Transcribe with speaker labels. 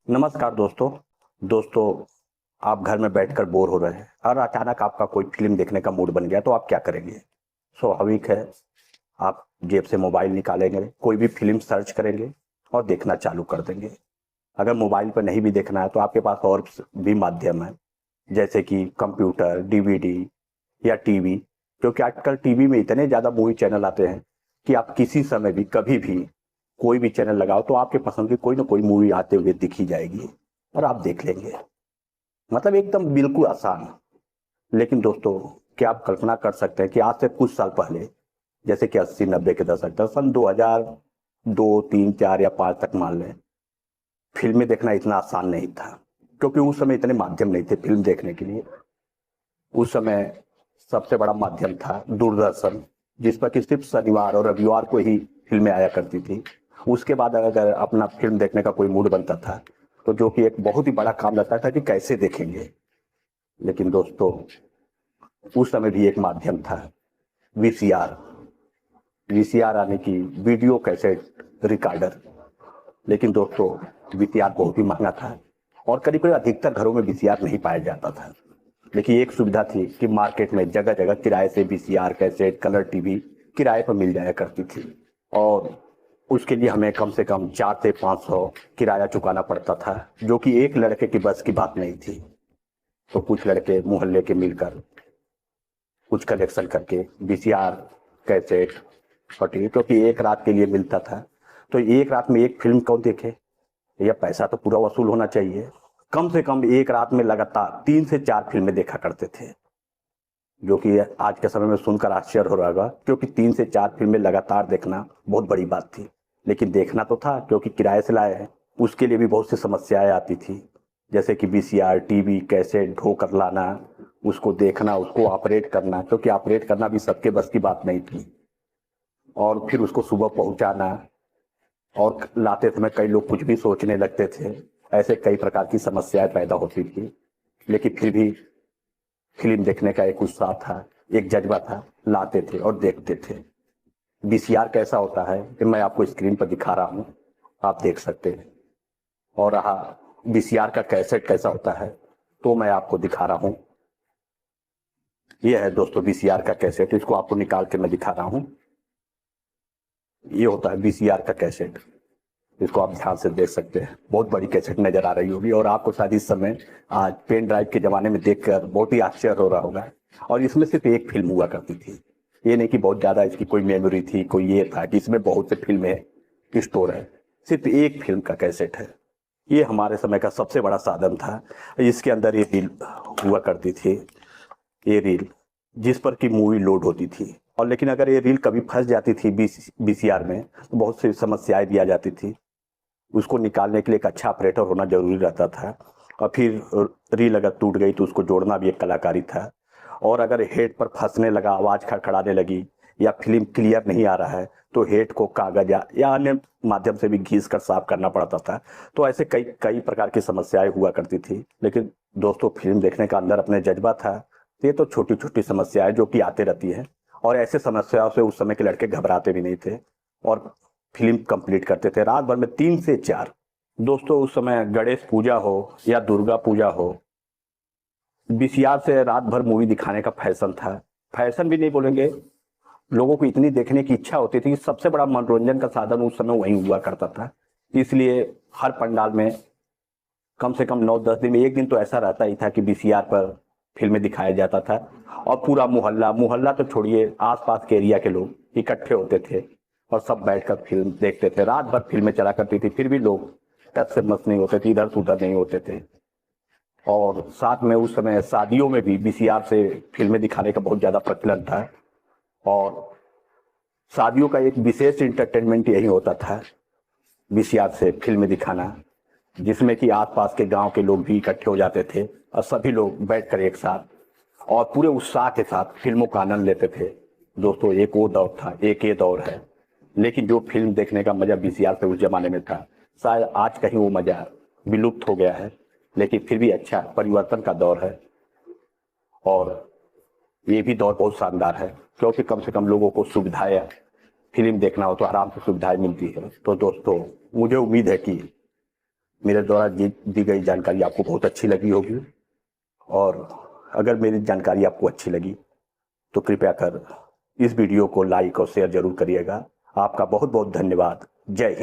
Speaker 1: नमस्कार दोस्तों। दोस्तों, आप घर में बैठकर बोर हो रहे हैं और अचानक आपका कोई फ़िल्म देखने का मूड बन गया तो आप क्या करेंगे? स्वाभाविक है, आप जेब से मोबाइल निकालेंगे, कोई भी फ़िल्म सर्च करेंगे और देखना चालू कर देंगे। अगर मोबाइल पर नहीं भी देखना है तो आपके पास और भी माध्यम है, जैसे कि कंप्यूटर, डीवीडी या टीवी। क्योंकि आजकल टीवी में इतने ज़्यादा मूवी चैनल आते हैं कि आप किसी समय भी, कभी भी कोई भी चैनल लगाओ तो आपके पसंद की कोई ना कोई मूवी आते हुए दिख ही जाएगी और आप देख लेंगे। मतलब एकदम बिल्कुल आसान। लेकिन दोस्तों, क्या आप कल्पना कर सकते हैं कि आज से कुछ साल पहले, जैसे कि 80-90 के दशक तक, सन 2002, 3, 4 या 5 तक मान लें, फिल्में देखना इतना आसान नहीं था। क्योंकि उस समय इतने माध्यम नहीं थे फिल्म देखने के लिए। उस समय सबसे बड़ा माध्यम था दूरदर्शन, जिस पर कि सिर्फ शनिवार और रविवार को ही फिल्में आया करती थी। उसके बाद अगर अपना फिल्म देखने का कोई मूड बनता था तो जो कि एक बहुत ही बड़ा काम लगता था कि कैसे देखेंगे। लेकिन दोस्तों, उस समय भी एक माध्यम था, वीसीआर। वीसीआर आने की, वीडियो कैसेट रिकॉर्डर। लेकिन दोस्तों, वीसीआर बहुत ही महंगा था और करीब करीब अधिकतर घरों में वीसीआर नहीं पाया जाता था। लेकिन एक सुविधा थी कि मार्केट में जगह जगह किराए से वीसीआर कैसेट, कलर टीवी किराए पर मिल जाया करती थी। और उसके लिए हमें कम से कम 4 से 500 किराया चुकाना पड़ता था, जो कि एक लड़के की बस की बात नहीं थी। तो कुछ लड़के मोहल्ले के मिलकर कुछ कलेक्शन करके वीसीआर कैसेट और टीवी, क्योंकि एक रात के लिए मिलता था, तो एक रात में एक फिल्म कौन देखे? यह पैसा तो पूरा वसूल होना चाहिए। कम से कम एक रात में लगातार 3 से 4 फिल्में देखा करते थे, जो कि आज के समय में सुनकर आश्चर्य हो रहा होगा, क्योंकि 3 से 4 फिल्में लगातार देखना बहुत बड़ी बात थी। लेकिन देखना तो था, क्योंकि किराए से लाए हैं। उसके लिए भी बहुत सी समस्याएं आती थी, जैसे कि वीसीआर, टीवी, कैसेट ढोकर लाना, उसको देखना, उसको ऑपरेट करना, क्योंकि ऑपरेट करना भी सबके बस की बात नहीं थी। और फिर उसको सुबह पहुंचाना, और लाते समय कई लोग कुछ भी सोचने लगते थे। ऐसे कई प्रकार की समस्याएं पैदा होती थी। लेकिन फिर भी फिल्म देखने का एक उत्साह था, एक जज्बा था, लाते थे और देखते थे। वीसीआर कैसा होता है कि मैं आपको स्क्रीन पर दिखा रहा हूँ, आप देख सकते हैं। और रहा वीसीआर का कैसेट कैसा होता है, तो मैं आपको दिखा रहा हूँ। यह है दोस्तों वीसीआर का कैसेट, इसको आपको निकाल के मैं दिखा रहा हूँ। ये होता है वीसीआर का कैसेट, इसको आप ध्यान से देख सकते हैं। बहुत बड़ी कैसेट नजर आ रही होगी और आपको शायद इस समय आज पेन ड्राइव के जमाने में देखकर बहुत ही आश्चर्य हो रहा होगा। और इसमें सिर्फ एक फिल्म हुआ करती थी। ये नहीं कि बहुत ज्यादा इसकी कोई मेमोरी थी, कोई ये था कि इसमें बहुत से फिल्में स्टोर है। सिर्फ एक फिल्म का कैसेट है। ये हमारे समय का सबसे बड़ा साधन था। इसके अंदर ये रील हुआ करती थी, ये रील जिस पर की मूवी लोड होती थी। और लेकिन अगर ये रील कभी फंस जाती थी वीसीआर में, तो बहुत सी समस्याएं भी आ जाती थी। उसको निकालने के लिए एक अच्छा ऑपरेटर होना जरूरी रहता था। और फिर रील अगर टूट गई तो उसको जोड़ना भी एक कलाकारी था। और अगर हेड पर फंसने लगा, आवाज खड़खड़ाने लगी या फिल्म क्लियर नहीं आ रहा है, तो हेड को कागज या अन्य माध्यम से भी घिस कर साफ करना पड़ता था। तो ऐसे कई कई प्रकार की समस्याएं हुआ करती थी। लेकिन दोस्तों, फिल्म देखने का अंदर अपने जज्बा था। ये तो छोटी छोटी समस्याएं जो कि आते रहती है, और ऐसे समस्याओं से उस समय के लड़के घबराते भी नहीं थे और फिल्म कंप्लीट करते थे रात भर में 3 से 4। दोस्तों, उस समय गणेश पूजा हो या दुर्गा पूजा हो, वीसीआर से रात भर मूवी दिखाने का फैशन था। फैशन भी नहीं बोलेंगे, लोगों को इतनी देखने की इच्छा होती थी कि सबसे बड़ा मनोरंजन का साधन उस समय वही हुआ करता था। इसलिए हर पंडाल में कम से कम 9-10 दिन में एक दिन तो ऐसा रहता ही था कि वीसीआर पर फिल्में दिखाया जाता था। और पूरा मोहल्ला मोहल्ला तो छोड़िए, आसपास के एरिया के लोग इकट्ठे होते थे और सब बैठकर फिल्म देखते थे। रात भर फिल्में चला करती थी, फिर भी लोग टस से मस नहीं होते थे, इधर से उधर नहीं होते थे। और साथ में उस समय शादियों में भी वीसीआर से फिल्में दिखाने का बहुत ज्यादा प्रचलन था। और शादियों का एक विशेष इंटरटेनमेंट यही होता था, वीसीआर से फिल्में दिखाना, जिसमें कि आसपास के गांव के लोग भी इकट्ठे हो जाते थे और सभी लोग बैठकर एक साथ और पूरे उत्साह के साथ फिल्मों का आनंद लेते थे। दोस्तों, एक वो दौर था, एक ये दौर है। लेकिन जो फिल्म देखने का मजा वीसीआर से उस जमाने में था, शायद आज कहीं वो मजा विलुप्त हो गया है। लेकिन फिर भी अच्छा परिवर्तन का दौर है। और ये भी दौर बहुत शानदार है, क्योंकि कम से कम लोगों को सुविधाएं, फिल्म देखना हो तो आराम से सुविधाएं मिलती है। तो दोस्तों, मुझे उम्मीद है कि मेरे द्वारा दी गई जानकारी आपको बहुत अच्छी लगी होगी, और अगर मेरी जानकारी आपको अच्छी लगी तो कृपया कर इस वीडियो को लाइक और शेयर जरूर करिएगा। आपका बहुत बहुत धन्यवाद। जय हिंद।